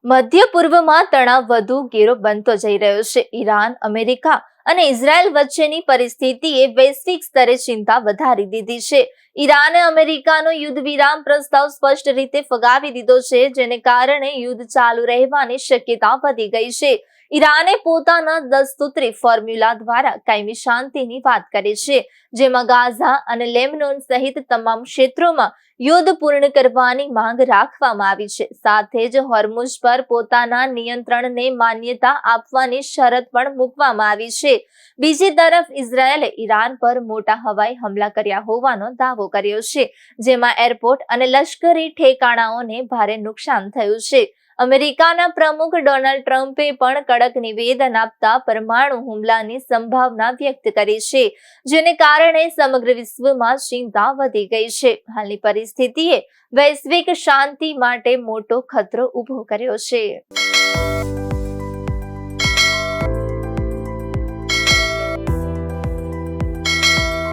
મધ્ય પૂર્વમાં તણાવ વધુ ઘેરો બનતો જઈ રહ્યો છે. ઈરાન, અમેરિકા અને ઇઝરાયલ વચ્ચેની પરિસ્થિતિએ વૈશ્વિક સ્તરે ચિંતા વધારી દીધી છે. ઈરાને અમેરિકાનો યુદ્ધ વિરામ પ્રસ્તાવ સ્પષ્ટ રીતે ફગાવી દીધો છે, જેને કારણે યુદ્ધ ચાલુ રહેવાની શક્યતા વધી ગઈ છે. ઈરાને પોતાના 10 સૂત્રી ફોર્મ્યુલા દ્વારા કાયમી શાંતિની વાત કરી છે, જેમાં ગાઝા અને લેબનોન સહિત તમામ ક્ષેત્રોમાં યુદ્ધ પૂર્ણ કરવાની માંગ રાખવામાં આવી છે. સાથે જ હોર્મુઝ પર પોતાના નિયંત્રણને માન્યતા આપવાની શરત પણ મૂકવામાં આવી છે. બીજી તરફ ઇઝરાયેલે ઈરાન પર મોટા હવાઈ હુમલા કર્યા હોવાનો દાવો કર્યો છે, જેમાં એરપોર્ટ અને લશ્કરી ઠેકાણાઓને ભારે નુકસાન થયું છે. અમેરિકાના પ્રમુખ ડોનાલ્ડ ટ્રમ્પે પણ કડક નિવેદન આપતા પરમાણુ હુમલાની સંભાવના વ્યક્ત કરી છે, જેને કારણે સમગ્ર વિશ્વમાં ચિંતા વધી ગઈ છે. હાલની પરિસ્થિતિએ વૈશ્વિક શાંતિ માટે મોટો ખતરો ઊભો કર્યો છે.